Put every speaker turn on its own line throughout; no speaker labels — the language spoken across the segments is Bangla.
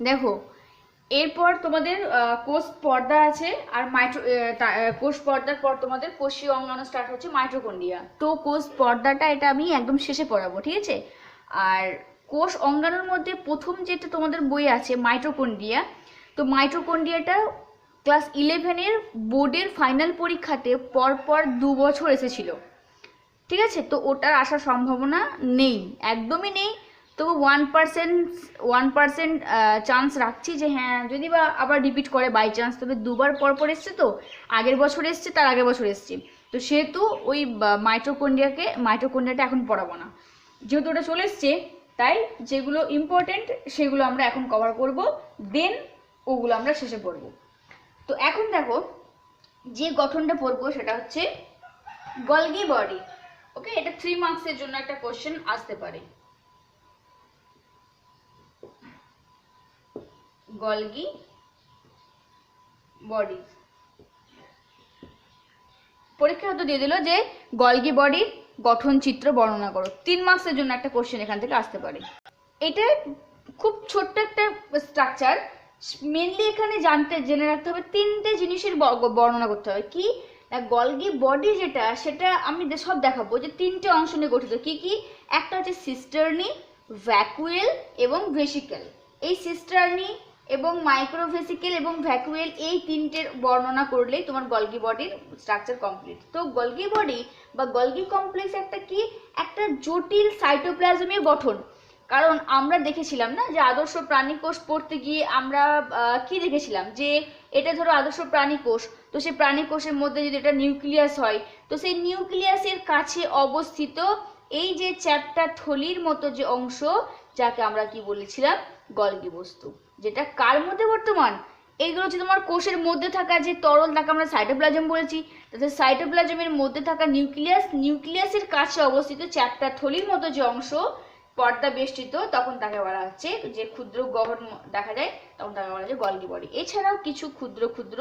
দেখো, এরপর তোমাদের কোষ পর্দা আছে, আর কোষ পর্দার পর তোমাদের কোষীয় অঙ্গাণু স্টার্ট হচ্ছে মাইটোকন্ড্রিয়া। তো কোষ পর্দাটা এটা আমি একদম শেষে পড়াবো, ঠিক আছে। আর কোষ অঙ্গাণুর মধ্যে প্রথম যেটা তোমাদের বই আছে মাইটোকন্ড্রিয়া, তো মাইটোকন্ড্রিয়াটা ক্লাস 11-এর বোর্ডের ফাইনাল পরীক্ষাতে পরপর 2 বছর এসেছিল, ঠিক আছে। তো ওটার আসার সম্ভাবনা নেই, একদমই নেই। তবু 1% চান্স রাখছি যে হ্যাঁ যদি বা আবার রিপিট করে বাই চান্স, তবে 2বার পর এসছে, তো আগের বছর এসছে, তার আগের বছর এসছে, তো সেহেতু ওই মাইটোকন্ড্রিয়াটা এখন পড়াবো না, যেহেতু ওটা চলে এসছে। তাই যেগুলো ইম্পর্টেন্ট সেগুলো আমরা এখন কভার করব, দেন ওগুলো আমরা শেষে পড়বো। তো এখন দেখো, যে গঠনটা পড়বো সেটা হচ্ছে গলগি বডি। ওকে, এটা 3 মার্কসের জন্য একটা কোশ্চেন আসতে পারে। গলগি বডি পরীক্ষা হয়তো দিয়ে দিল যে গলগি বডির গঠন চিত্র বর্ণনা করো, 3 মার্কসের জন্য একটা কোশ্চেন এখান থেকে আসতে পারে। এটা খুব ছোট্ট একটা স্ট্রাকচার, মেনলি এখানে জেনে রাখতে হবে 3টে জিনিসের বর্ণনা করতে হবে। কি, গলগি বডি যেটা, সেটা আমি সব দেখাবো যে 3টে অংশ নিয়ে গঠিত। কি কি, একটা হচ্ছে সিস্টার্নি, ভ্যাকুয়েল এবং ভেসিকেল। এই সিস্টার্নি এবং মাইক্রোভেসিকেল এবং ভ্যাকুয়েল, এই 3টের বর্ণনা করলেই তোমার গলগি বডির স্ট্রাকচার কমপ্লিট। তো গলগি বডি বা গলগি কমপ্লেক্স একটা কি, একটা জটিল সাইটোপ্লাজমীয় গঠন। কারণ আমরা দেখেছিলাম না যে আদর্শ প্রাণী কোষ পড়তে গিয়ে আমরা কি দেখেছিলাম, যে এটা ধরো আদর্শ প্রাণী কোষ, তো সেই প্রাণী কোষের মধ্যে যদি এটা নিউক্লিয়াস হয়, তো সেই নিউক্লিয়াসের কাছে অবস্থিত এই যে চ্যাপ্টা থলির মতো যে অংশ, যাকে আমরা কি বলেছিলাম, গলগি বস্তু, যেটা কার মধ্যে বর্তমান, এইগুলো হচ্ছে তোমার কোষের মধ্যে থাকা যে তরল, তাকে আমরা সাইটোপ্লাজম বলেছি। তাহলে সাইটোপ্লাজমের মধ্যে থাকা নিউক্লিয়াসের কাছে অবস্থিত চ্যাপ্টা থলির মতো যে অংশ পর্দা বেষ্টিত, তখন তাকে বলা হচ্ছে, যে ক্ষুদ্র গহ্বর দেখা যায় তখন তাকে বলা হচ্ছে গলগি বডি। এছাড়াও কিছু ক্ষুদ্র ক্ষুদ্র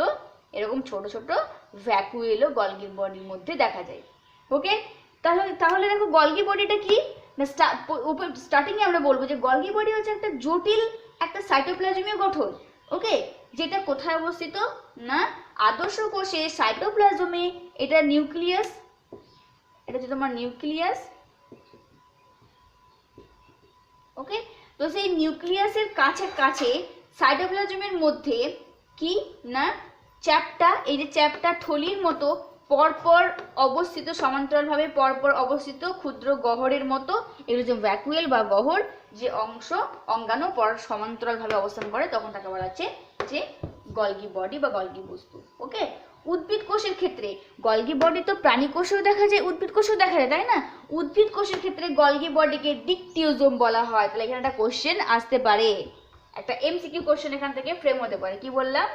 এরকম ছোট ছোট ভ্যাকুয়েলও গলগি বডির মধ্যে দেখা যায়। ওকে, তাহলে দেখো গলগি বডিটা কি না, স্টার্টিং এ আমরা বলবো যে গলগি বডি হচ্ছে একটা জটিল একটা সাইটোপ্লাজমীয় গঠন। ওকে, যেটা কোথায় অবস্থিত না, আদর্শ কোষে সাইটোপ্লাজমে, এটা নিউক্লিয়াস, এটা হচ্ছে তোমার নিউক্লিয়াস। ওকে, তো সেই নিউক্লিয়াসের কাছে কাছে সাইটোপ্লাজমের মধ্যে কি না, চ্যাপ্টা, এই যে চ্যাপ্টা থলির মতো পরপর অবস্থিত, সমান্তরালভাবে পরপর অবস্থিত ক্ষুদ্র গহ্বরের মতো, এগুলো যে ভ্যাকুয়েল বা গহ্বর, যে অংশ অঙ্গাণু পর সমান্তরালভাবে অবস্থান করে, তখন তাকে বলা হচ্ছে যে গলগি বডি বা গলগি বস্তু। ওকে, উদ্ভিদ কোষের ক্ষেত্রে গলগি বডি তো প্রাণী কোষেও দেখা যায়, উদ্ভিদ কোষেও দেখা যায়, তাই না। উদ্ভিদ কোষের ক্ষেত্রে গলগি বডিকে ডিকটিওজোম বলা হয়। তাহলে এখানে একটা কোশ্চেন আসতে পারে, একটা এমসিকিউ কোশ্চেন এখান থেকে ফ্রেম হতে পারে। কি বললাম,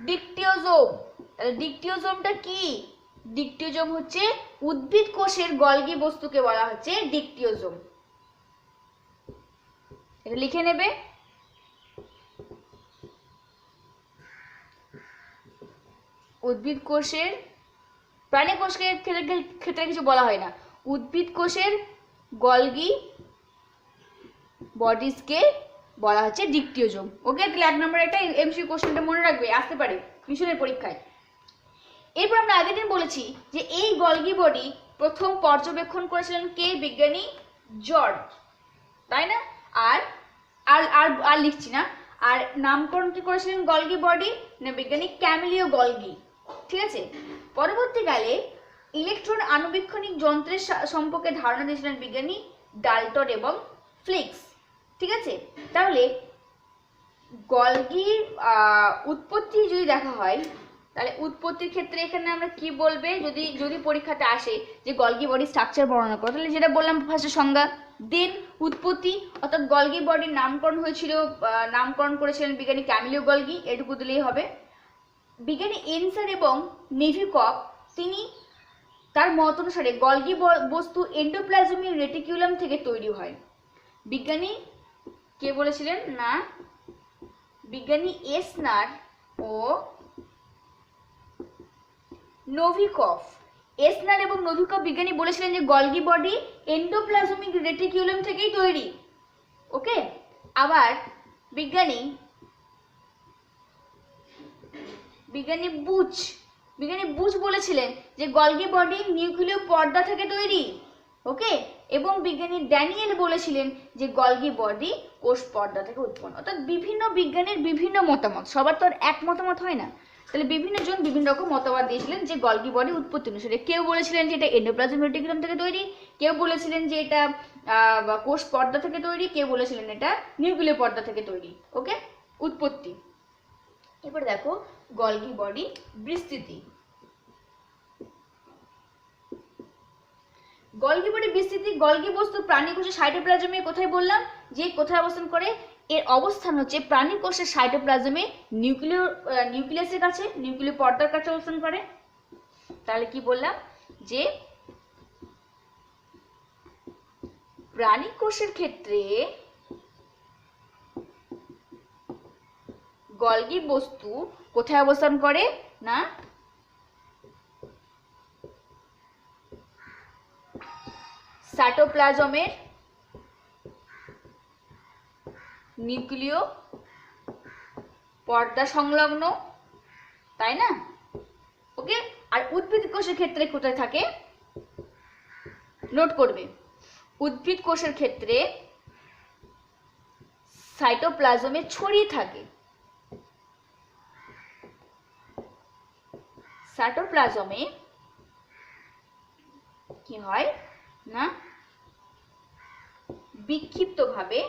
ডিকটিওজোম। তাহলে ডিকটিওজোমটা কি, ডিকটিওজোম হচ্ছে উদ্ভিদ কোষের গলগি বস্তুকে বলা হচ্ছে ডিকটিওজোম। এটা লিখে নেবে। উদ্ভিদ কোষের, প্রাণী কোষের ক্ষেত্রে কিছু বলা হয় না, উদ্ভিদ কোষের গলগি বডিজকে বলা হচ্ছে ডিকটিওজোম। ওকে, তাহলে 1 নম্বর একটা এমসিকিউ কোশ্চেনটা মনে রাখবে, আসতে পারে মিশনের পরীক্ষায়। এরপর আমরা আগের দিন বলেছি যে এই গলগি বডি প্রথম পর্যবেক্ষণ করেছিলেন কে, বিজ্ঞানী জর্জ, তাই না। আর আর আর আর লিখছি না। আর নামকরণ কি করেছিলেন গলগি বডি না, বিজ্ঞানী ক্যামিলিও গলগি, ঠিক আছে। পরবর্তীকালে ইলেকট্রন আণুবীক্ষণিক যন্ত্রের সম্পর্কে ধারণা দিয়েছিলেন বিজ্ঞানী ডাল্টন এবং ফ্লিক্স, ঠিক আছে। তাহলে গলগির উৎপত্তি যদি দেখা হয়, তাহলে উৎপত্তির ক্ষেত্রে এখানে আমরা কি বলবে, যদি পরীক্ষাতে আসে যে গলগি বডি স্ট্রাকচার বর্ণনা করো, তাহলে যেটা বললাম ফার্স্টে সংজ্ঞা, দেন উৎপত্তি, অর্থাৎ গলগি বডির নামকরণ হয়েছিল, নামকরণ করেছিলেন বিজ্ঞানী ক্যামিলিও গলগি, এটুকু দিলেই হবে। বিজ্ঞানী এনসার এবং নেভিকপ, তিনি তার মত অনুসারে গলগি বস্তু এন্ডোপ্লাজমিক রেটিকুলাম থেকে তৈরি হয়। বিজ্ঞানী কে বলেছিলেন না, বিজ্ঞানী এসনার ও নোভিকভ, এসনার এবং নোভিকভ বিজ্ঞানী বলেছিলেন যে গলগি বডি এন্ডোপ্লাজমিক রেটিকুলাম থেকেই তৈরি। ওকে। আবার বিজ্ঞানী বুচ বলেছিলেন যে গলগি বডি নিউক্লিয় পর্দা থেকে তৈরি। ওকে। এবং বিজ্ঞানী ড্যানিয়েল বলেছিলেন যে গলগি বডি কোষ পর্দা থেকে উৎপন্ন। অর্থাৎ বিভিন্ন বিজ্ঞানীর বিভিন্ন মতামত, সবার তো আর এক মতামত হয় না। তাহলে বিভিন্ন জন বিভিন্ন রকম মতবাদ দিয়েছিলেন যে গলগি বডি উৎপত্তি অনুসারে। কেউ বলেছিলেন যে এটা এন্ডোপ্লাজম রেটিকুলাম থেকে তৈরি, কেউ বলেছিলেন যে এটা কোষ পর্দা থেকে তৈরি, কেউ বলেছিলেন এটা নিউক্লিয় পর্দা থেকে তৈরি। ওকে, উৎপত্তি। এবার দেখো গলগি বডি বিস্তৃতি। গলগি বডি বিস্তৃতি, গলগি বস্তু প্রাণী কোষের সাইটোপ্লাজমে, কোথায় বললাম যে কোথায় অবস্থান করে, এর অবস্থান হচ্ছে প্রাণী কোষের সাইটোপ্লাজমে নিউক্লিয়াসের কাছে, নিউক্লিয় পর্দার কাছে অবস্থান করে। তাহলে কি বললাম যে প্রাণী কোষের ক্ষেত্রে গলগি বস্তু কোথায় অবস্থান করে না সাইটোপ্লাজমের নিউক্লিয় পর্দা সংলগ্ন, তাই না? ওকে। আর উদ্ভিদ কোষের ক্ষেত্রে কোথায় থাকে নোট করবে। উদ্ভিদ কোষের ক্ষেত্রে সাইটোপ্লাজমে ছড়িয়ে থাকে। সাইটোপ্লাজমে কি হয় না বিক্ষিপ্তভাবে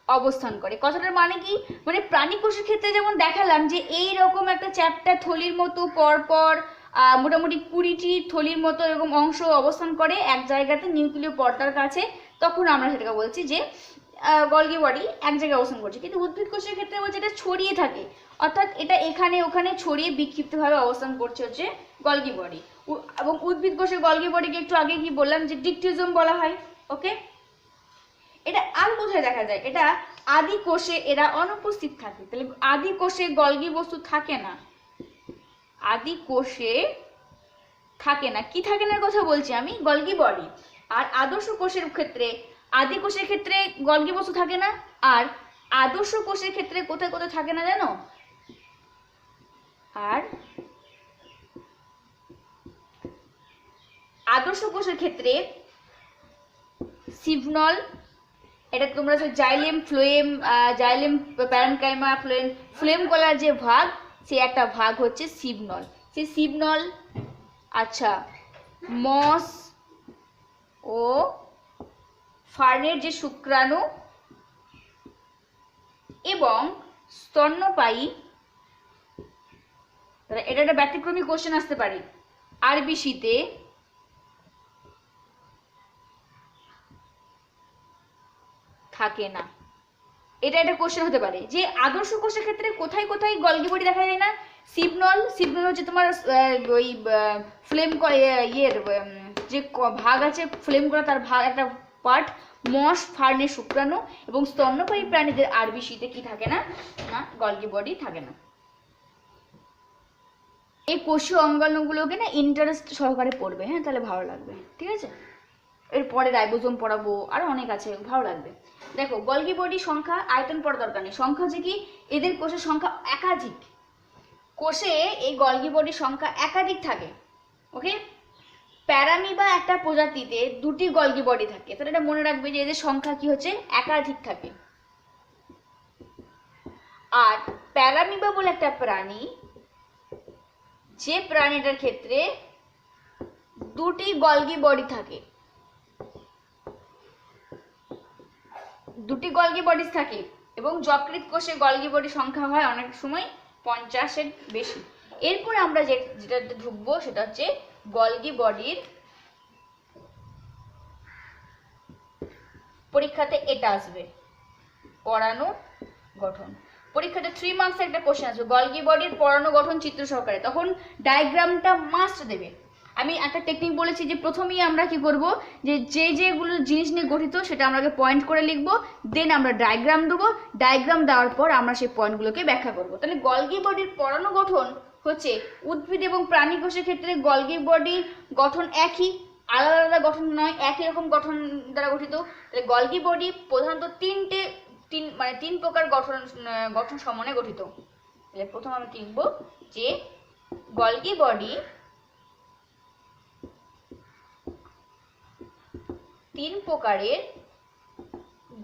অবস্থান করে। কথাটার মানে কি, মানে প্রাণী কোষের ক্ষেত্রে যেমন দেখালাম যে এই রকম একটা চ্যাপ্টার থলির মতো পরপর মোটামুটি 20টি থলির মতো এরকম অংশ অবস্থান করে এক জায়গাতে নিউক্লিয় পর্দার কাছে, তখন আমরা সেটাকে বলছি যে গলগি বডি এক জায়গায় অবস্থান করছে। কিন্তু উদ্ভিদ কোষের ক্ষেত্রে বলছে এটা ছড়িয়ে থাকে, অর্থাৎ এটা এখানে ওখানে ছড়িয়ে বিক্ষিপ্তভাবে অবস্থান করছে হচ্ছে গলগি বডি। এবং উদ্ভিদ কোষের গলগি বডিকে একটু আগে কি বললাম যে ডিকটিউজম বলা হয়। ওকে। এটা আর কোথায় দেখা যায়, এটা আদি কোষে এরা অনুপস্থিত থাকে। তাহলে আদি কোষে গলগি বস্তু থাকে না, আদি কোষে থাকে না। কি থাকে না কথা বলছি আমি, গলগি বডি। আর আদর্শ কোষের ক্ষেত্রে, আদি কোষের ক্ষেত্রে গলগি বস্তু থাকে না, আর আদর্শ কোষের ক্ষেত্রে কোথায় কোথায় থাকে না জানো? আর আদর্শ কোষের ক্ষেত্রে সিভনল, এটা তোমরা xylem phloem, xylem parenchyma phloem কলার যে ভাগ, সে একটা ভাগ হচ্ছে সিভনল। সেই সিভনল, আচ্ছা, মস ও ফার্নের যে শুক্রাণু এবং স্তন্যপায়ী, এটা একটা ব্যতিক্রমী কোশ্চেন আসতে পারে, আরবিসিতে থাকে না। এটা একটা কোশ্চেন হতে পারে যে আদর্শ কোষের ক্ষেত্রে কোথায় কোথায় গলগি বডি দেখা যায় না। সিভনল হচ্ছে তোমার ওই ফ্লেম ইয়ের যে ভাগ আছে ফ্লেম করা, তার ভাগ একটা পার্ট। মস ফার্নের শুক্রাণু এবং স্তন্যপায়ী প্রাণীদের আরবিসিতে কি থাকে না, না গলগি বডি থাকে না। এই কোষীয় অঙ্গাণুগুলোকে না ইন্টারেস্ট সহকারে পড়বে, হ্যাঁ, তাহলে ভালো লাগবে, ঠিক আছে? এরপরে রাইবোজোম পড়াবো, আরো অনেক আছে, ভালো লাগবে। দেখো গলগি বডি সংখ্যা, আয়তন পড়া দরকার নেই, সংখ্যা হচ্ছে কি এদের কোষের সংখ্যা একাধিক, কোষে এই গলগি বডির সংখ্যা একাধিক থাকে। ওকে। প্যারামিবা একটা প্রজাতিতে 2টি গলগি বডি থাকে, তাহলে এটা মনে রাখবে যে এদের সংখ্যা কি হচ্ছে একাধিক থাকে। আর প্যারামিবা বলে একটা প্রাণী, যে প্রাণীটার ক্ষেত্রে 2টি গলগি বডি থাকে, 2টি গলগি বডিস থাকে, এবং যকৃৎ কোষে গলগি বডি সংখ্যা হয় অনেক সময় 50-এর বেশি। এরপর আমরা যেটাতে ঢুকবো সেটা হচ্ছে গলগি বডির পরীক্ষাতে এটা আসবে, পরাণু গঠন। পরীক্ষাতে 3 মার্কসের একটা কোশ্চেন আসবে গলগি বডির পরাণু গঠন চিত্র সহকারে, তখন ডায়াগ্রামটা মাস্ট দেবে। আমি একটা টেকনিক বলেছি যে প্রথমেই আমরা কি করব, যে যেগুলো জিনিস নিয়ে গঠিত সেটা আমরা আগে পয়েন্ট করে লিখবো, দেন আমরা ডায়াগ্রাম দেবো, ডায়াগ্রাম দেওয়ার পর আমরা সেই পয়েন্টগুলোকে ব্যাখ্যা করব। তাহলে গলগি বডির পরাণু গঠন হচ্ছে উদ্ভিদ এবং প্রাণী কোষের ক্ষেত্রে গলগি বডি গঠন একই, আলাদা আলাদা গঠন নয়, একই রকম গঠন দ্বারা গঠিত। তাহলে গলগি বডি প্রধানত তিন প্রকার গঠন সমন্বয়ে গঠিত। তাহলে প্রথম আমি লিখব যে গলগি বডি তিন প্রকারের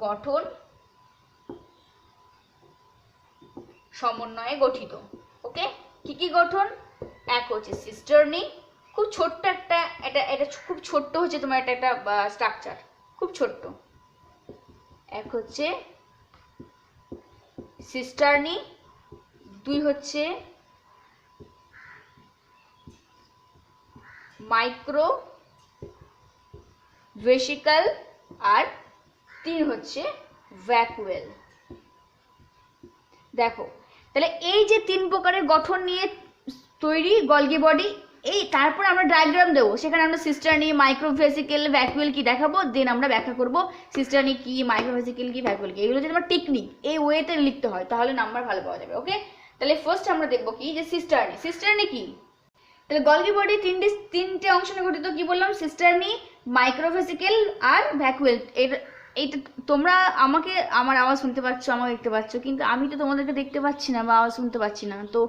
গঠন সমন্বয়ে গঠিত। ওকে, কি কি গঠন? এক হচ্ছে সিস্টার্নি, খুব ছোট্ট একটা, এটা খুব ছোট্ট হচ্ছে তোমার একটা স্ট্রাকচার, খুব ছোট্ট। এক হচ্ছে সিস্টার্নি, দুই হচ্ছে মাইক্রো ভেসিকল, আর তিন হচ্ছে ভ্যাকুয়েল। দেখো তাহলে এই যে তিন প্রকারের গঠন নিয়ে তৈরি গলগি বডি, এই তারপর আমরা ডায়াগ্রাম দেবো, সেখানে আমরা সিস্টার্নি, মাইক্রোভেসিকেল, ভ্যাকুয়েল কি দেখাবো, দেন আমরা ব্যাখ্যা করবো সিস্টার্নি কি, মাইক্রোভেসিকেল কি, ভ্যাকুয়েল কি। এগুলো যদি আমার টেকনিক এই ওয়েতে লিখতে হয় তাহলে নাম্বার ভালো পাওয়া যাবে। ওকে, তাহলে ফার্স্ট আমরা দেখবো কি যে সিস্টার্নি। সিস্টার্নি কি? তাহলে গলগি বডি তিনটে অংশ নিয়ে গঠিত। কি বললাম? সিস্টার্নি, মাইক্রোভেসিকেল আর ভ্যাকুয়েল। এইটা তোমরা আমার আওয়াজ শুনতে পাচ্ছ, আমাকে দেখতে পাচ্ছ, কিন্তু আমি তো তোমাদেরকে দেখতে পাচ্ছি না বা আওয়াজ শুনতে পাচ্ছি না। তো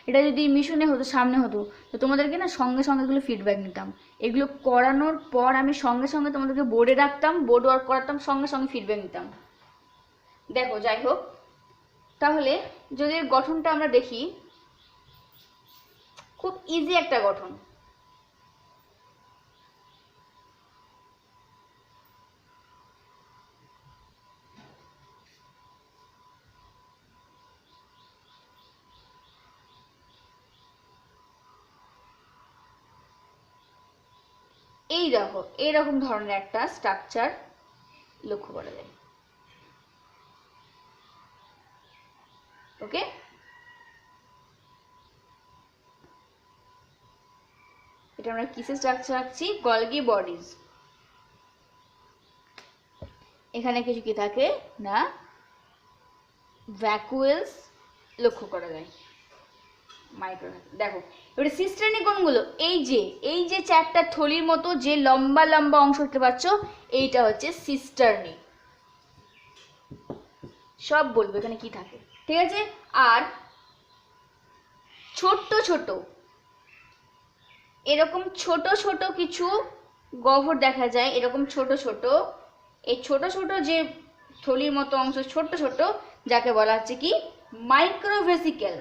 এটা যদি মিশনে হতো, সামনে হতো, তো তোমাদেরকে না সঙ্গে সঙ্গে এগুলো ফিডব্যাক নিতাম। এগুলো করানোর পর আমি সঙ্গে সঙ্গে তোমাদেরকে বোর্ডে রাখতাম, বোর্ড ওয়ার্ক করাতাম, সঙ্গে সঙ্গে ফিডব্যাক নিতাম। দেখো, যাই হোক, তাহলে যদি এর গঠনটা আমরা দেখি, খুব ইজি একটা গঠন। এই দেখো, এইরকম ধরনের একটা স্ট্রাকচার লক্ষ্য করা যায়। ওকে, এটা আমরা কিসের স্ট্রাকচার রাখছি? Golgi bodies. এখানে কিছু কি থাকে না, ভ্যাকুয়েলস লক্ষ্য করা যায়। মাইক্রো, দেখো এবারে সিস্টার্নি কোনগুলো? এই যে চারটা থলির মতো যে লম্বা লম্বা অংশ দেখতে পাচ্ছ, এইটা হচ্ছে সিস্টার্নি। সব বলবো এখানে কি থাকে, ঠিক আছে? আর ছোট্ট ছোট এরকম ছোট ছোট কিছু গহ্বর দেখা যায়, এরকম ছোট ছোট, এই ছোট ছোট যে থলির মতো অংশ ছোট ছোট, যাকে বলা হচ্ছে কি মাইক্রোভেসিকেল।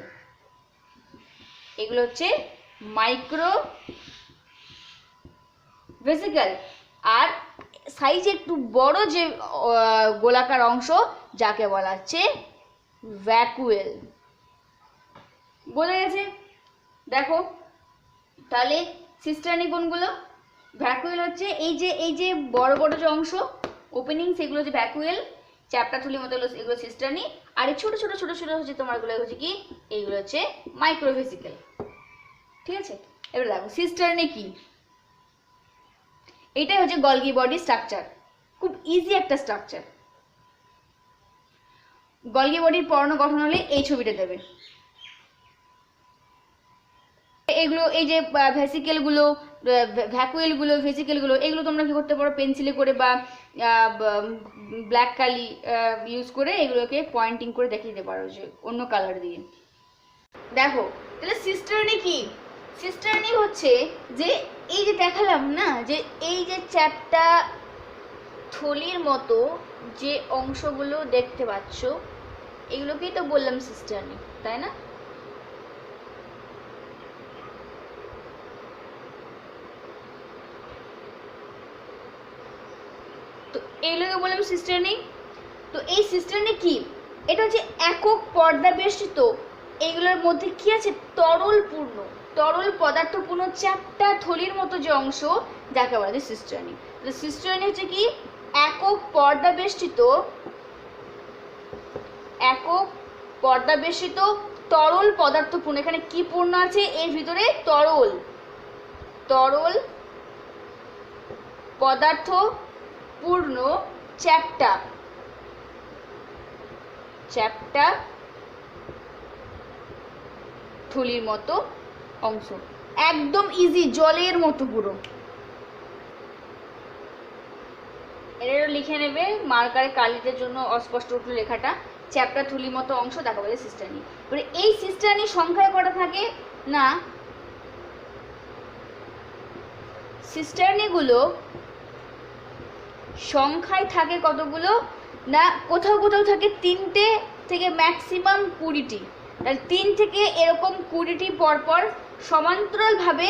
এগুলো হচ্ছে মাইক্রোভেসিকেল। আর সাইজে একটু বড় যে গোলাকার অংশ, যাকে বলা হচ্ছে ভ্যাকুয়েল। বোঝা গেছে? দেখো তাহলে সিস্টার্নি কোনগুলো? ভ্যাকুয়েল হচ্ছে এই যে বড় বড় যে অংশ ওপেনিং, সেগুলো হচ্ছে ভ্যাকুয়েল। চ্যাপ্টার থলির মতো এগুলো সিস্টার্নি। আর এই ছোট ছোট ছোট ছোট হচ্ছে তোমার গুলো হচ্ছে কি, এইগুলো হচ্ছে মাইক্রোভেসিকেল। ঠিক আছে, এবার দেখো সিস্টার্নি কি। এইটাই হচ্ছে গলগি বডি স্ট্রাকচার, খুব ইজি একটা স্ট্রাকচার। গলগি বডির পর্ণ গঠন হলে এই ছবিটা দেবে। এগুলো এই যে ভেসিকেলগুলো, ভ্যাকুয়েলগুলো, ভেসিকেলগুলো, এগুলো তোমরা কি করতে পারো, পেন্সিলে করে বা ব্ল্যাক কালি ইউজ করে এগুলোকে পয়েন্টিং করে দেখিয়ে দিতে পারো, যে অন্য কালার দিয়ে। দেখো তাহলে সিস্টার্নি কি? সিস্টার্নি হচ্ছে যে এই যে দেখালাম না, যে এই যে চ্যাপ্টা থলির মতো যে অংশগুলো দেখতে পাচ্ছ, এগুলোকেই তো বললাম সিস্টার্নি, তাই না? তো এইগুলোকে বললাম সিস্টার্নি। তো এই সিস্টার্নি কি? এটা হচ্ছে একক পর্দা বেষ্টিত। এইগুলোর মধ্যে কি আছে? তরল পদার্থপূর্ণ চ্যাপ্টা থলির মতো যে অংশ, যাকে বলা হয় সিস্টার্নি। তো সিস্টার্নি হচ্ছে কি একক পর্দা বেষ্টিত তরল পদার্থপূর্ণ। এখানে কি পূর্ণ আছে? এর ভিতরে তরল পদার্থ পূর্ণ চ্যাপ্টা থলির মতো অংশ, একদম ইজি, জলের মতো পুরো। এটা লিখে নেবে মার্কারে কালিদের জন্য অস্পষ্ট উঠলো লেখাটা। চ্যাপ্টার থুলির মতো অংশ দেখা বলে সিস্টার্নি। এবারে এই সিস্টার্নি সংখ্যায় কটা থাকে না, সিস্টার্নিগুলো সংখ্যায় থাকে কতগুলো না, কোথাও কোথাও থাকে 3টে থেকে ম্যাক্সিমাম 20টি। তাহলে 3 থেকে এরকম 20টি পরপর সমান্তরালভাবে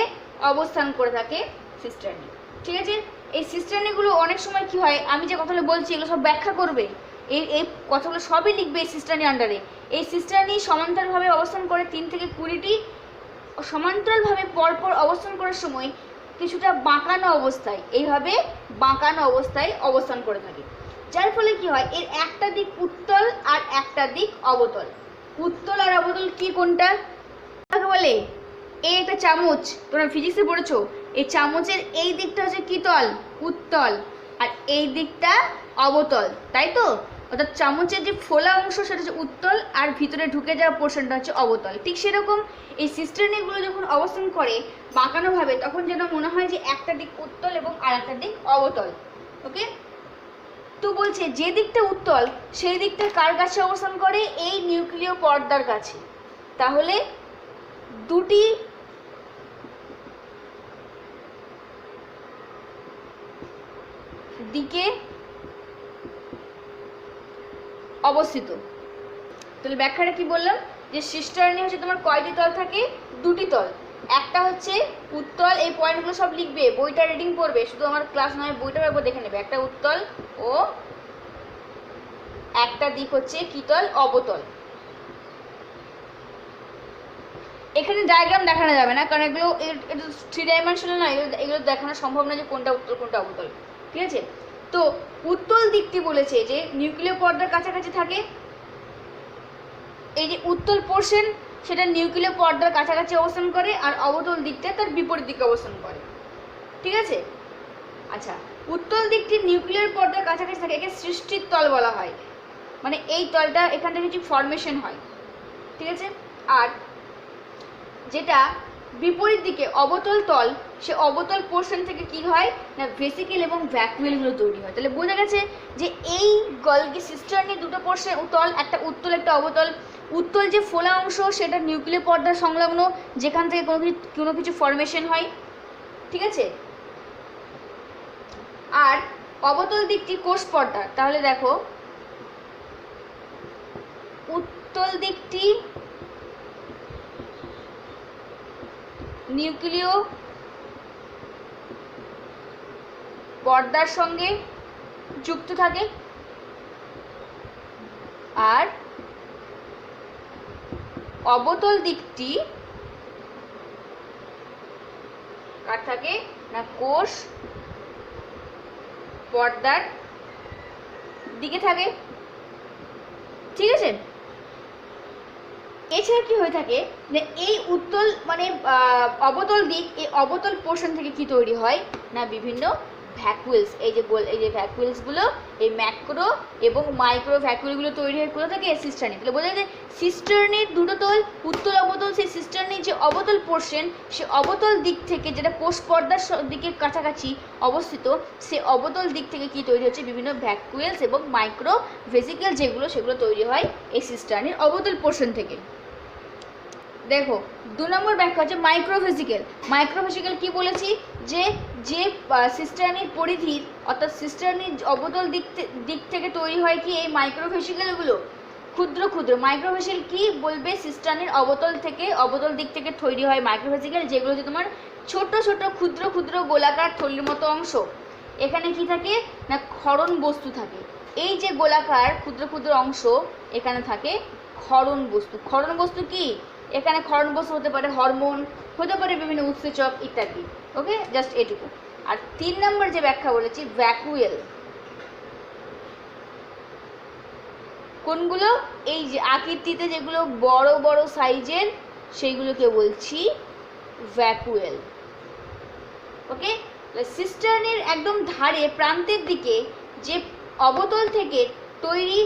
অবস্থান করে থাকে সিস্টার্নি। ঠিক আছে, এই সিস্টার্নিগুলো অনেক সময় কি হয়, আমি যে কথাগুলো বলছি এগুলো সব ব্যাখ্যা করবে, এই কথাগুলো সবই লিখবে এই সিস্টার্নি আন্ডারে। এই সিস্টার্নি সমান্তরালভাবে অবস্থান করে 3 থেকে 20টি, সমান্তরালভাবে পরপর অবস্থান করার সময় কিছুটা বাঁকানো অবস্থায়, এইভাবে বাঁকানো অবস্থায় অবস্থান করে থাকে। যার ফলে কি হয়, এর একটা দিক উত্তল আর একটা দিক অবতল। উত্তল আর অবতল কি কোনটা বলে, এই একটা চামচ, তোমরা ফিজিক্সে পড়েছো, এই চামচের এই দিকটা হচ্ছে কি তল, উত্তল, আর এই দিকটা অবতল, তাই তো? অর্থাৎ চামচের যে ফোলা অংশ সেটা হচ্ছে উত্তল, আর ভিতরে ঢুকে যাওয়া পোর্শনটা হচ্ছে অবতল। ঠিক সেরকম এই সিস্টার্নিগুলো যখন অবস্থান করে বাঁকানোভাবে, তখন যেন মনে হয় যে একটা দিক উত্তল এবং আর একটা দিক অবতল। ওকে, তো বলছে যে দিকটা উত্তল সেই দিকটা কার কাছে অবস্থান করে, এই নিউক্লিয় পর্দার কাছে। তাহলে দুটি দিকে অবস্থিত। তাহলে ব্যাখ্যাটা কি বললাম, যে সিস্টার্নি হচ্ছে তোমার কয়টি তল থাকে, দুটি তল। একটা হচ্ছে উত্তল, এই পয়েন্টগুলো সব লিখবে, বইটা রিডিং করবে, শুধু আমার ক্লাস নয় বইটার একবার দেখে নেবে। একটা উত্তল ও একটা দিক হচ্ছে কি তল, অবতল। এখানে ডায়াগ্রাম দেখানো যাবে না, কারণ এগুলো 3 ডাইমেনশনাল না, এগুলো দেখানো সম্ভব না যে কোনটা উত্তল কোনটা অবতল। ঠিক আছে, তো উত্তল দিকটি বলেছে যে নিউক্লিয় পর্দার কাছাকাছি থাকে। এই যে উত্তল পোর্শন সেটা নিউক্লিয় পর্দার কাছাকাছি অবস্থান করে, আর অবতল দিকটা তার বিপরীত দিকে অবস্থান করে। ঠিক আছে, আচ্ছা, উত্তল দিকটি নিউক্লিয়ার পর্দার কাছাকাছি থাকে, একে সৃষ্টির তল বলা হয়। মানে এই তলটা এখান থেকে কিছু ফরমেশন হয়। ঠিক আছে, আর যেটা বিপরীত দিকে অবতল তল, সে অবতল পোর্শন থেকে কি হয় না, ভেসিকেল এবং ভ্যাকুয়েলগুলো তৈরি হয়। তাহলে বোঝা গেছে যে এই গলগি সিস্টার্নি দুটো পোর্শন তল, একটা উত্তল একটা অবতল। উত্তল যে ফোলা অংশ সেটা নিউক্লিয় পর্দা সংলগ্ন, যেখান থেকে কোনো কিছু ফরমেশন হয়। ঠিক আছে, আর অবতল দিকটি কোষ পর্দা। তাহলে দেখো, উত্তল দিকটি নিউক্লিয় পর্দার সঙ্গে যুক্ত থাকে, আর অবতল দিকটি কার থাকে না, কোষ পর্দার দিকে থাকে। ঠিক আছে, এছাড়া কি হয়ে থাকে যে এই উত্তল মানে অবতল দিক, এই অবতল পোর্শন থেকে কি তৈরি হয় না, বিভিন্ন ভ্যাকুয়েলস। এই যে ভ্যাকুয়েলসগুলো, এই ম্যাক্রো এবং মাইক্রো ভ্যাকুয়েলগুলো তৈরি হয় কোথা থেকে, সিস্টার্নি। তাহলে বোঝা যায় সিস্টার্নির দুটো তল, উত্তল অবতল। সেই সিস্টার্নির যে অবতল পোর্শন, সে অবতল দিক থেকে, যেটা কোষ পর্দার দিকের কাছাকাছি অবস্থিত, সে অবতল দিক থেকে কি তৈরি হচ্ছে, বিভিন্ন ভ্যাকুয়েলস এবং মাইক্রো ভেসিকেল যেগুলো, সেগুলো তৈরি হয় এই সিস্টার্নির অবতল পোর্শন থেকে। দেখো 2 নম্বর ব্যাখ্যা হচ্ছে মাইক্রোভেসিকেল। মাইক্রোভেসিকেল কি বলেছি, যে যে সিস্টার্নির পরিধির, অর্থাৎ সিস্টার্নির অবতল দিক থেকে তৈরি হয় কি, এই মাইক্রোভেসিকেলগুলো ক্ষুদ্র ক্ষুদ্র। মাইক্রোভেসিকেল কি বলবে, সিস্টার্নির অবতল দিক থেকে তৈরি হয় মাইক্রোভেসিকেল, যেগুলো হচ্ছে তোমার ছোট ছোট ক্ষুদ্র ক্ষুদ্র গোলাকার থলির মতো অংশ। এখানে কি থাকে না, ক্ষরণ বস্তু থাকে। এই যে গোলাকার ক্ষুদ্র ক্ষুদ্র অংশ, এখানে থাকে ক্ষরণ বস্তু। ক্ষরণ বস্তু কি, এখানে ক্ষরণ বস্তু হতে পারে হরমোন, হতে পারে বিভিন্ন উৎসেচক ইত্যাদি। ওকে, জাস্ট এটুকু। আর 3 নম্বর যে ব্যাখ্যা বলেছি, ভ্যাকুয়েল। কোনগুলো, এই যে আকৃতিতে যেগুলো বড় বড় সাইজের, সেইগুলোকে বলছি ভ্যাকুয়েল। ওকে, সিস্টার্নের একদম ধারে প্রান্তের দিকে যে অবতল থেকে তৈরি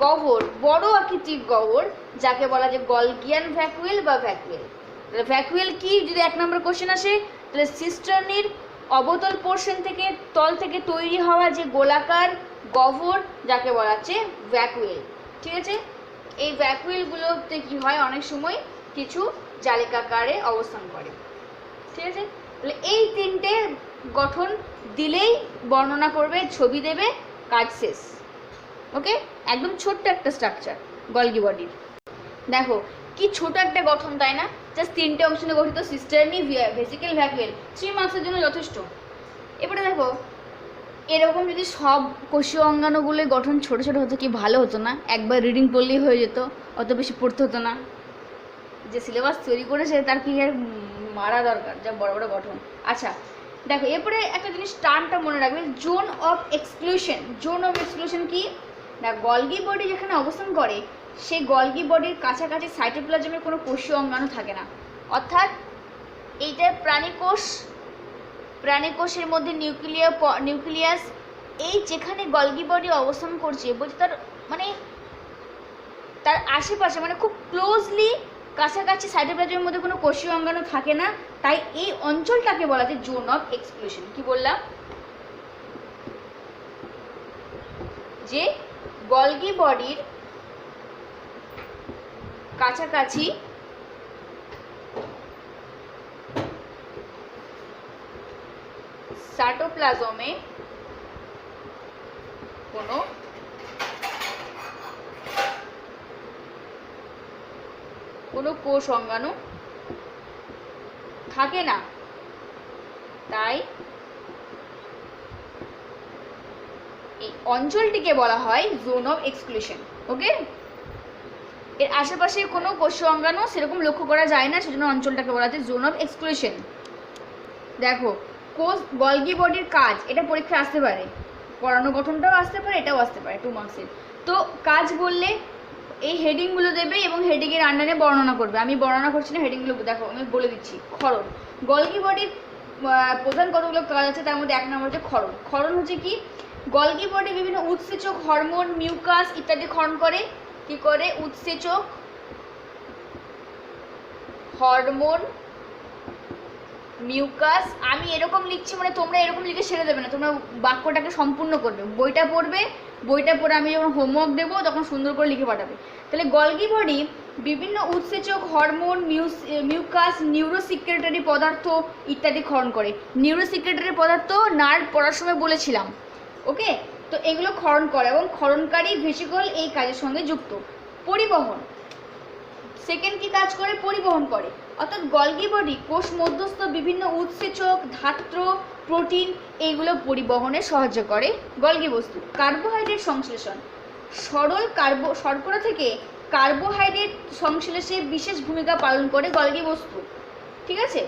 গহ্বর, বড় আকৃতির গহ্বর, যাকে বলা যায় গলগিয়ান ভ্যাকুয়েল বা ভ্যাকুয়েল। তাহলে ভ্যাকুয়েল কি যদি 1 নম্বর কোশ্চেন আসে, তাহলে সিস্টার্নির অবতল পোর্শন থেকে তল থেকে তৈরি হওয়া যে গোলাকার গহ্বর যাকে বলা হচ্ছে ভ্যাকুয়েল। ঠিক আছে, এই ভ্যাকুয়েলগুলোতে কি হয় অনেক সময় কিছু জালিকাকারে অবস্থান করে। ঠিক আছে, তাহলে এই 3টে গঠন দিলেই বর্ণনা করবে, ছবি দেবে, কাজ শেষ। ওকে, একদম ছোট্ট একটা স্ট্রাকচার গলগি বডির। দেখো কি ছোট একটা গঠন, তাই না? জাস্ট 3টে অংশ নিয়ে গঠিত, সিস্টার্নি, ভেসিকেল, ভ্যাকুয়েল, 3 মার্কসের জন্য যথেষ্ট। এবারে দেখো এরকম যদি সব কোষীয় অঙ্গাণুগুলোর গঠন ছোট ছোট হতো কি ভালো হতো না? একবার রিডিং পড়লেই হয়ে যেত, অত বেশি পড়তে হতো না। যে সিলেবাস তৈরি করেছে তার কি আর মারা দরকার, যা বড় বড় গঠন। আচ্ছা দেখো এরপরে একটা জিনিস টার্মটা মনে রাখবে, zone of exclusion. Zone of exclusion কি না, গলগি বডি যেখানে অবস্থান করে সেই গলগি বডির কাছাকাছি সাইটোপ্লাজমের কোনো কোষীয় অঙ্গাণু থাকে না। অর্থাৎ এইটা প্রাণীকোষ, প্রাণীকোষের মধ্যে নিউক্লিয়াস, এই যেখানে গলগি বডি অবস্থান করছে বলছে তার মানে তার আশেপাশে মানে খুব ক্লোজলি কাছাকাছি সাইটোপ্লাজমের মধ্যে কোনো কোষীয় অঙ্গাণু থাকে না, তাই এই অঞ্চলটাকে বলা যায় জোন অফ এক্সক্লুশন। কি বললাম? যে গলগি বডির কাছাকাছি সাইটোপ্লাজমে কোনো কোষ অঙ্গাণু থাকে না, তাই এই অঞ্চলটিকে বলা হয় জোন অফ এক্সক্লুশন। ওকে, এর আশেপাশে কোনো কোষীয় অঙ্গাণু সেরকম লক্ষ্য করা যায় না, সেজন্য অঞ্চলটাকে বলা হয় জোন অফ এক্সক্লুশন। দেখো কোষ গলগি বডির কাজ, এটা পরীক্ষায় আসতে পারে, পড়ানো গঠনটাও আসতে পারে, এটাও আসতে পারে 2 মার্কসের। তো কাজ বললে এই হেডিংগুলো দেবে এবং হেডিংয়ের আন্ডারে বর্ণনা করবে। আমি বর্ণনা করছি না, হেডিংগুলো দেখো আমি বলে দিচ্ছি। ক্ষরণ, গলগি বডির প্রধান কতগুলো কাজ আছে, তার মধ্যে 1 নম্বর হচ্ছে ক্ষরণ। ক্ষরণ হচ্ছে কি, গলগি বডি বিভিন্ন উৎসেচক, হরমোন, মিউকাস ইত্যাদি ক্ষরণ করে। কি করে? উৎসেচক, হরমোন, মিউকাস। আমি এরকম লিখছি মানে তোমরা এরকম লিখে ছেড়ে দেবে না, তোমরা বাক্যটাকে সম্পূর্ণ করবে। বইটা পড়বে, বইটা পড়ে আমি যখন হোমওয়ার্ক দেবো তখন সুন্দর করে লিখে পাঠাবে। তাহলে গলগি বডি বিভিন্ন উৎসেচক, হরমোন, মিউকাস, নিউরোসিক্রেটরি পদার্থ ইত্যাদি ক্ষরণ করে। নিউরোসিক্রেটরি পদার্থ নার্ভ পড়ার সময় বলেছিলাম। ওকে, তো এগুলো ক্ষরণ করে এবং ক্ষরণকারী ভেসিকল এই কাজের সঙ্গে যুক্ত। পরিবহন, সেকেন্ড কি কাজ করে? পরিবহন করে। অর্থাৎ গলগি বডি কোষ মধ্যস্থ বিভিন্ন উৎসেচক, ধাত্র, প্রোটিন এইগুলো পরিবহনে সাহায্য করে গলগি বস্তু। কার্বোহাইড্রেট সংশ্লেষণ, সরল শর্করা থেকে কার্বোহাইড্রেট সংশ্লেষে বিশেষ ভূমিকা পালন করে গলগি বস্তু। ঠিক আছে,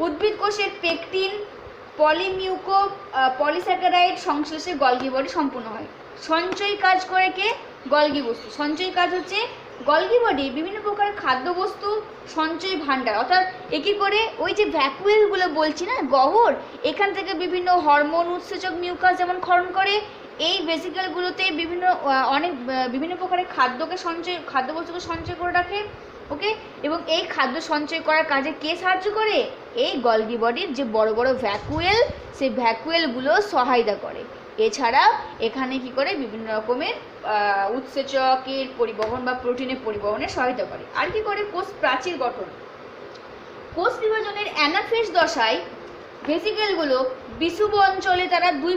উদ্ভিদ কোষের পেকটিন, পলিস্যাকারাইড সংশ্লেষে গলগি বডি সম্পূর্ণ হয়। সঞ্চয় কাজ করে কে? গলগি বস্তু। সঞ্চয় কাজ হচ্ছে গলগি বডি বিভিন্ন প্রকার খাদ্যবস্তু সঞ্চয় ভাণ্ডার। অর্থাৎ একই করে ওই যে ভ্যাকুয়েলগুলো বলছি না, গহ্বর, এখান থেকে বিভিন্ন হরমোন, উৎসেচক, মিউকাস যেমন ক্ষরণ করে, এই ভেসিকেলগুলোতে বিভিন্ন প্রকারের খাদ্যবস্তুকে সঞ্চয় করে রাখে। ওকে, এবং এই খাদ্য সঞ্চয় করার কাজে কে সাহায্য করে? এই গলগি বডির যে বড় বড় ভ্যাকুয়েল, সেই ভ্যাকুয়েলগুলো সহায়তা করে। এছাড়া এখানে কি করে? বিভিন্ন রকমের উৎসেচকের পরিবহন বা প্রোটিনের পরিবহনে সহায়তা করে। আর কি করে? কোষ প্রাচীর গঠন। কোষ বিভাজনের অ্যানাফেজ দশায় ভেসিকেলগুলো বিষুব অঞ্চলে তারা দুই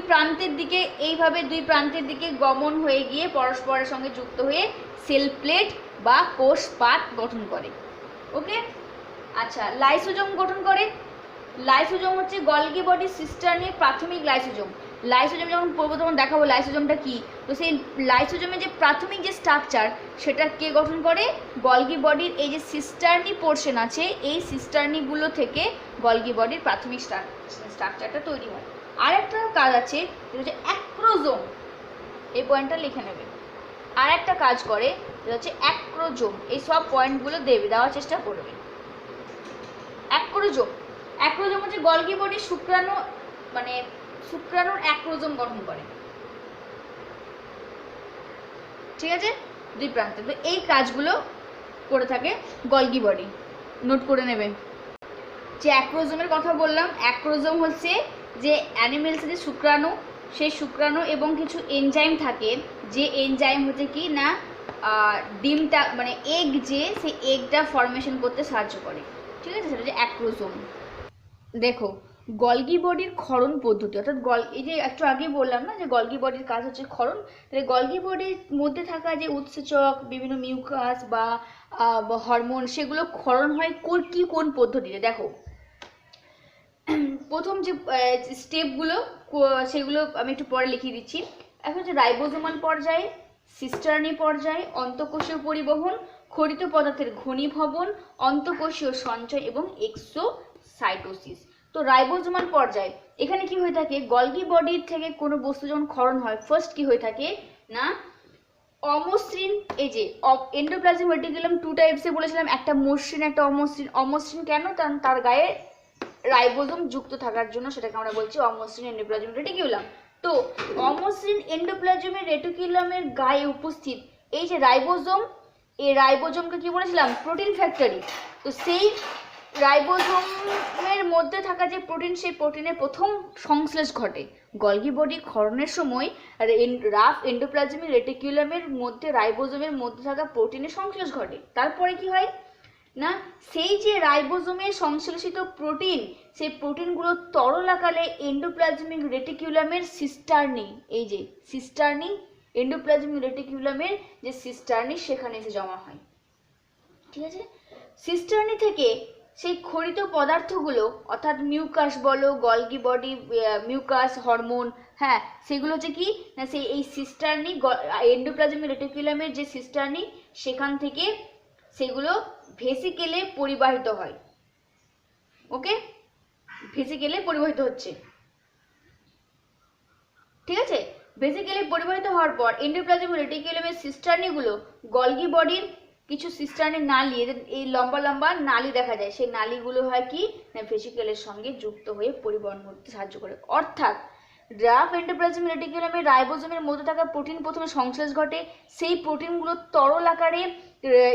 প্রান্তের দিকে গমন হয়ে গিয়ে পরস্পরের সঙ্গে যুক্ত হয়ে সেল প্লেট বা কোষ পাত গঠন করে। ওকে, আচ্ছা, লাইসোজোম গঠন করে। লাইসোজোম হচ্ছে গলগি বডি সিস্টার্নের প্রাথমিক লাইসোজোম। লাইসোজোম যখন পড়বো তখন দেখাবো লাইসোজোমটা কি। তো সেই লাইসোজোমের যে প্রাথমিক যে স্ট্রাকচার, সেটা কে গঠন করে? গলগি বডির এই যে সিস্টার্নি পোর্শন আছে, এই সিস্টার্নিগুলো থেকে গলগি বডির প্রাথমিক স্ট্রাকচারটা তৈরি হয়। আর একটা কাজ আছে, যেটা হচ্ছে অ্যাক্রোজোম। এই পয়েন্টটা লিখে নেবে। আর একটা কাজ করে, যেটা হচ্ছে অ্যাক্রোজোম। এই সব পয়েন্টগুলো দেওয়ার চেষ্টা করবে। অ্যাক্রোজোম হচ্ছে গলগি বডির শুক্রাণুর অ্যাক্রোজোম গঠন করে। ঠিক আছে, দুই প্রান্তে। তো এই কাজগুলো করে থাকে গলগি বডি। নোট করে নেবেন। যে অ্যাক্রোজোমের কথা বললাম, অ্যাক্রোজোম হচ্ছে যে অ্যানিমেলসের যে শুক্রাণু, সেই শুক্রাণু এবং কিছু এনজাইম থাকে, যে এনজাইম হচ্ছে কি না ডিমটা মানে এগ, যে সেই এগটা ফর্মেশন করতে সাহায্য করে, ঠিক আছে, সেটা হচ্ছে অ্যাক্রোজোম। দেখো গলগি বডির ক্ষরণ পদ্ধতি, অর্থাৎ এই যে একটু আগে বললাম না যে গলগি বডির কাজ হচ্ছে ক্ষরণ, তাহলে গলগি বডির মধ্যে থাকা যে উৎসেচক, বিভিন্ন মিউকাস বা হরমোন, সেগুলো ক্ষরণ হয় কোন পদ্ধতিতে। দেখো প্রথম যে স্টেপগুলো সেগুলো আমি একটু পরে লিখিয়ে দিচ্ছি। এখন হচ্ছে রাইবোজোমাল পর্যায়ে, সিস্টার্নি পর্যায়ে, অন্তঃকোষীয় পরিবহন, খরিত পদার্থের ঘনীভবন, অন্তঃকোষীয় সঞ্চয় এবং এক্সোসাইটোসিস। তো রাইবোজোমাল পর্যায়ে এখানে কি হয়ে থাকে, গলগি বডির থেকে কোনো বস্তু যখন ক্ষরণ হয়, ফার্স্ট কি হয়ে থাকে না অমসৃণ, এই যে এন্ডোপ্লাজমিক রেটিকুলাম টু টাইপসে বলেছিলাম, একটা মসৃণ একটা অমসৃণ। অমসৃণ কেন, কারণ তার গায়ে রাইবোজোম যুক্ত থাকার জন্য সেটাকে আমরা বলছি অমসৃণ এন্ডোপ্লাজমিক রেটিকুলাম। তো অমসৃণ এন্ডোপ্লাজমিক রেটিকুলামের গায়ে উপস্থিত এই যে রাইবোজোম, এই রাইবোজোমকে কি বলেছিলাম, প্রোটিন ফ্যাক্টরি। তো সেই রাইবোজোমের মধ্যে থাকা যে প্রোটিন, সেই প্রোটিনের প্রথম সংশ্লেষ ঘটে গলগি বডি ক্ষরণের সময়। রাফ এন্ডোপ্লাজমিক রেটিকুলামের মধ্যে রাইবোজোমের মধ্যে থাকা প্রোটিনের সংশ্লেষ ঘটে। তারপরে কি হয় না, সেই যে রাইবোজোমে সংশ্লেষিত প্রোটিন, সেই প্রোটিনগুলো তরল আকারে এন্ডোপ্লাজমিক রেটিকুলামের সিস্টার্নি, এই যে সিস্টার্নি, এন্ডোপ্লাজমিক রেটিকুলামের যে সিস্টার্নি, সেখানে এসে জমা হয়, ঠিক আছে। সিস্টার্নি থেকে সেই ক্ষরিত পদার্থগুলো, অর্থাৎ মিউকাস বলো, গলগি বডি মিউকাস, হরমোন, হ্যাঁ, সেগুলো হচ্ছে কি না সেই এই সিস্টার্নি, এন্ডোপ্লাজমিক রেটিকুলামের যে সিস্টার্নি, সেখান থেকে সেগুলো ভেসিকেলে পরিবাহিত হয়। ওকে, ভেসিকেলে পরিবাহিত হচ্ছে, ঠিক আছে। ভেসিকেলে পরিবাহিত হওয়ার পর এন্ডোপ্লাজমিক রেটিকুলামের সিস্টার্নিগুলো গলগি বডির কিছু সিস্টার্নির নালি, এই লম্বা লম্বা নালি দেখা যায়, সেই নালিগুলো হয় কি না ভেসিকেলের সঙ্গে যুক্ত হয়ে পরিবহন করতে সাহায্য করে। অর্থাৎ রাফ এন্ডোপ্লাজমিক রেটিকুলামের রাইবোজোমের মধ্যে থাকা প্রোটিন প্রথমে সংশ্লেষ ঘটে, সেই প্রোটিনগুলো তরল আকারে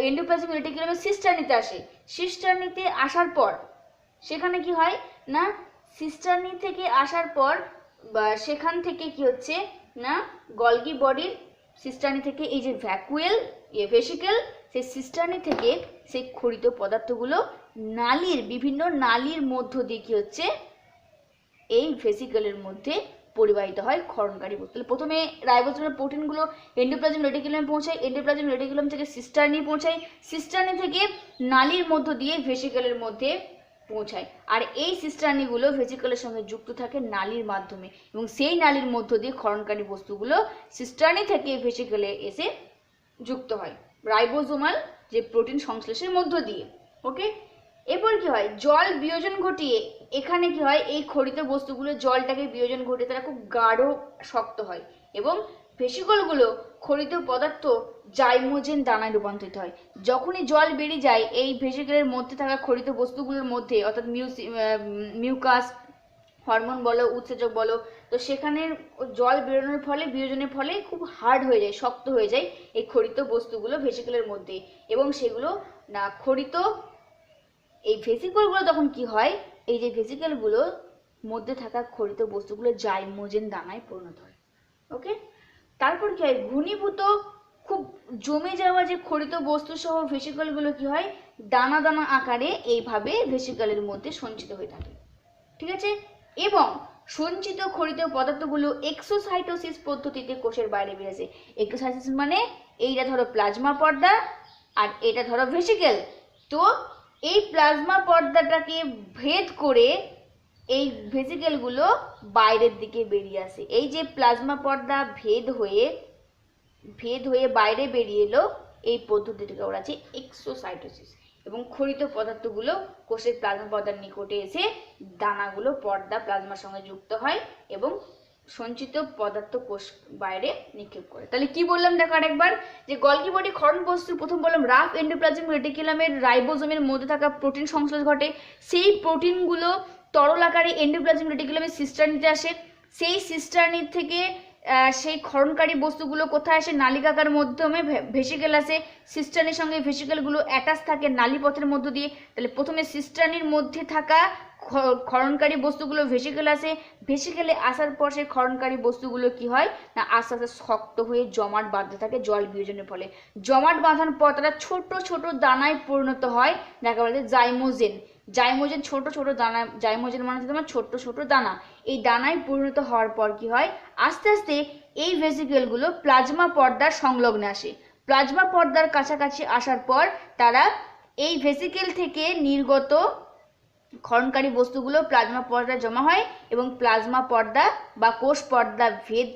এন্ডোপ্লাজমিক রেটিকুলামের সিস্টার্নিতে আসে। সিস্টার্নিতে আসার পর সেখানে কি হয় না, সিস্টার্নি থেকে আসার পর বা সেখান থেকে কি হচ্ছে না গলগি বডির সিস্টার্নি থেকে এই যে ভ্যাকুয়েল ভেসিকেল, সেই সিস্টার্নি থেকে সেই ক্ষরিত পদার্থগুলো নালীর বিভিন্ন নালীর মধ্য দিয়ে কি হচ্ছে এই ভেসিকেলের মধ্যে পরিবাহিত হয় ক্ষরণকারী বস্তু। প্রথমে রাইবোজোমের প্রোটিনগুলো এন্ডোপ্লাজমিক রেটিকুলামে পৌঁছায়, এন্ডোপ্লাজমিক রেটিকুলাম থেকে সিস্টার্নি পৌঁছায়, সিস্টার্নি থেকে নালীর মধ্য দিয়ে ভেসিকেলের মধ্যে পৌঁছায়। আর এই সিস্টার্নিগুলো ভেসিকেলের সঙ্গে যুক্ত থাকে নালীর মাধ্যমে, এবং সেই নালীর মধ্য দিয়ে ক্ষরণকারী বস্তুগুলো সিস্টার্নি থেকে ভেসিকেলে এসে যুক্ত হয় রাইবোজোমাল যে প্রোটিন সংশ্লেষের মধ্য দিয়ে। ওকে, এরপর কি হয়, জল বিয়োজন ঘটিয়ে এখানে কি হয়, এই ক্ষরিত বস্তুগুলো জলটাকে বিয়োজন ঘটিয়ে তারা খুব গাঢ় শক্ত হয়, এবং ভেসিকলগুলো ক্ষরিত পদার্থ জাইমোজেন দানায় রূপান্তরিত হয়। যখনই জল বেরিয়ে যায় এই ভেসিকেলের মধ্যে থাকা ক্ষরিত বস্তুগুলোর মধ্যে, অর্থাৎ মিউকাস, হরমোন বলো, উৎসেচক বলো, তো সেখানে জল বেরোনোর ফলে বিয়োজনের ফলে খুব হার্ড হয়ে যায়, শক্ত হয়ে যায় এই ক্ষরিত বস্তুগুলো ভেসিকেলের মধ্যে, এবং সেগুলো না ক্ষরিত এই ভেসিকলগুলো তখন কি হয়, এই যে ভেসিকেলগুলোর মধ্যে থাকা ক্ষরিত বস্তুগুলো জাইমোজেন দানায় পরিণত হয়। ওকে, তারপর কি হয়, ঘনীভূত খুব জমে যাওয়া যে ক্ষরিত বস্তু সহ ভেসিকলগুলো কি হয় দানা দানা আকারে এইভাবে ভেসিকেলের মধ্যে সঞ্চিত হয়ে থাকে, ঠিক আছে। এবং সঞ্চিত ক্ষরিত পদার্থগুলো এক্সোসাইটোসিস পদ্ধতিতে কোষের বাইরে বেরিয়েছে। এক্সোসাইটোসিস মানে এইটা ধরো প্লাজমা পর্দা আর এটা ধরো ভেসিকেল, তো এই প্লাজমা পর্দাটাকে ভেদ করে এই ভেসিকেলগুলো বাইরের দিকে বেরিয়ে আসে। এই যে প্লাজমা পর্দা ভেদ হয়ে বাইরে বেরিয়ে এলো, এই পদ্ধতিটাকে ওরা আছে এক্সোসাইটোসিস। এবং ক্ষরিত পদার্থগুলো কোষের প্লাজমা পর্দার নিকটে এসে দানাগুলো পর্দা প্লাজমার সঙ্গে যুক্ত হয় এবং সঞ্চিত পদার্থ কোষ বাইরে নিক্ষেপ করে। তাহলে কি বললাম দেখো আরেকবার, যে গলগি বডি ক্ষরণ বস্তু প্রথম বললাম রাফ এন্ডোপ্লাজমিক রেটিকুলামের রাইবোজোমের মধ্যে থাকা প্রোটিন সংশ্লেষ ঘটে, সেই প্রোটিনগুলো তরল আকারে এন্ডোপ্লাজমিক রেটিকুলামের সিস্টার্নিতে আসে, সেই সিস্টার্নি থেকে সেই ক্ষরণকারী বস্তুগুলো কোথায় আসে? নালিকাকার মাধ্যমে ভেসিকেল আসে, সিস্টানির সঙ্গে ভেসিকেলগুলো অ্যাটাচ থাকে নালীপথের মধ্য দিয়ে। তাহলে প্রথমে সিস্টানির মধ্যে থাকা ক্ষরণকারী বস্তুগুলো ভেসিকেল আসে, ভেসিকেলে আসার পর সেই ক্ষরণকারী বস্তুগুলো কি হয় না আস্তে আস্তে শক্ত হয়ে জমাট বাঁধতে থাকে জল বিয়োজনের ফলে। জমাট বাঁধার পর তারা ছোট ছোট দানায় পরিণত হয়, যাকে বলা যায় জাইমোজেন। জাইমোজেন ছোট ছোট দানা, জাইমোজেন মানে হচ্ছে তোমার ছোট ছোট দানা। এই দানায় পরিণত হওয়ার পর কি হয় আস্তে আস্তে এই ভেসিকেলগুলো প্লাজমা পর্দার সংলগ্নে আসে। প্লাজমা পর্দার কাছাকাছি আসার পর তারা এই ভেসিকেল থেকে নির্গত ক্ষরণকারী বস্তুগুলো প্লাজমা পর্দায় জমা হয় এবং প্লাজমা পর্দা বা কোষ পর্দা ভেদ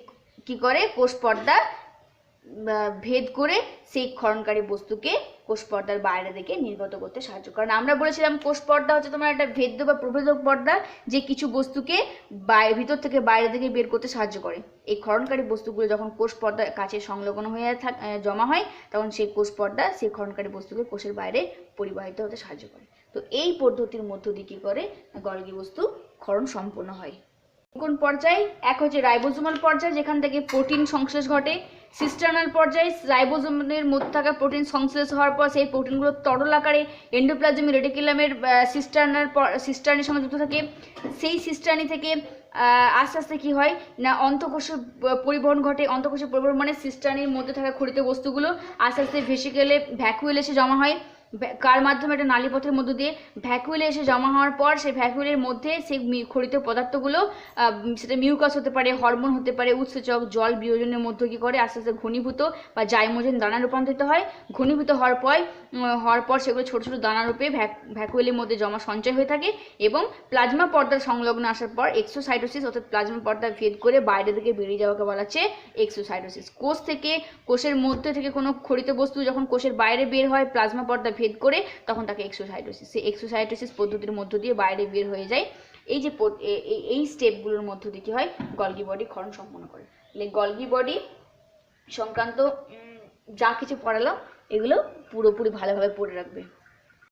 কি করে, কোষ পর্দা ভেদ করে সেই ক্ষরণকারী বস্তুকে কোষ পর্দার বাইরে থেকে নির্গত করতে সাহায্য করে। কারণ আমরা বলেছিলাম কোষ পর্দা হচ্ছে তোমার একটা ভেদ্য বা প্রভেদক পর্দা, যে কিছু বস্তুকে ভিতর থেকে বাইরে থেকে বের করতে সাহায্য করে। এই ক্ষরণকারী বস্তুগুলো যখন কোষ পর্দার কাছে সংলগ্ন হয়ে জমা হয় তখন সেই কোষ পর্দা সেই ক্ষরণকারী বস্তুকে কোষের বাইরে পরিবাহিত হতে সাহায্য করে। তো এই পদ্ধতির মধ্য দিয়ে কি করে গলগি বস্তু ক্ষরণ সম্পন্ন হয়। কোন পর্যায়ে? এক হচ্ছে রাইবোজোমাল পর্যায়, যেখান থেকে প্রোটিন সংশ্লেষ ঘটে। সিস্টার্নাল পর্যায়ে রাইবোজোমের মধ্যে থাকা প্রোটিন সংশ্লেষ হওয়ার পর সেই প্রোটিনগুলো তরল আকারে এন্ডোপ্লাজমিক রেটিকুলামের সিস্টার্নির সঙ্গে যুক্ত থাকে। সেই সিস্টার্নি থেকে আস্তে আস্তে কি হয় না অন্তঃকোষের পরিবহন ঘটে। অন্তঃকোষের পরিবহন মানে সিস্টার্নির মধ্যে থাকা খরিত বস্তুগুলো আস্তে আস্তে ভেসিকেলে ভ্যাকুয়েলে এসে জমা হয়। কার মাধ্যমে? একটা নালীপথের মধ্য দিয়ে ভ্যাকুয়েলে এসে জমা হওয়ার পর সেই ভ্যাকুয়েলের মধ্যে সেই খরিত পদার্থগুলো সেটা মিউকাস হতে পারে, হরমোন হতে পারে, উৎসেচক, জল বিয়োজনের মধ্যে কি করে আস্তে আস্তে ঘনীভূত বা জাইমোজেন দানা রূপান্তরিত হয়। ঘনীভূত হওয়ার পর সেগুলো ছোট ছোট দানা রূপে ভ্যাকুয়েলের মধ্যে জমা সঞ্চয় হয়ে থাকে এবং প্লাজমা পর্দার সংলগ্ন আসার পর এক্সোসাইটোসিস অর্থাৎ প্লাজমা পর্দা ভেদ করে বাইরে থেকে বেরিয়ে যাওয়াকে বলা হচ্ছে এক্সোসাইটোসিস। কোষ থেকে কোষের মধ্যে থেকে কোনো খরিত বস্তু যখন কোষের বাইরে বের হয় প্লাজমা পর্দা ভেদ করে তখন তাকে এক্সোসাইটোসিস। সেই এক্সোসাইটোসিস পদ্ধতির মধ্য দিয়ে বাইরে বের হয়ে যায়। এই যে এই স্টেপগুলোর মধ্য দিয়ে কি হয় গলগি বডি ক্ষরণ সম্পন্ন করে। গলগি বডি সংক্রান্ত যা কিছু পড়ালাম এগুলো পুরোপুরি ভালোভাবে পড়ে রাখবে।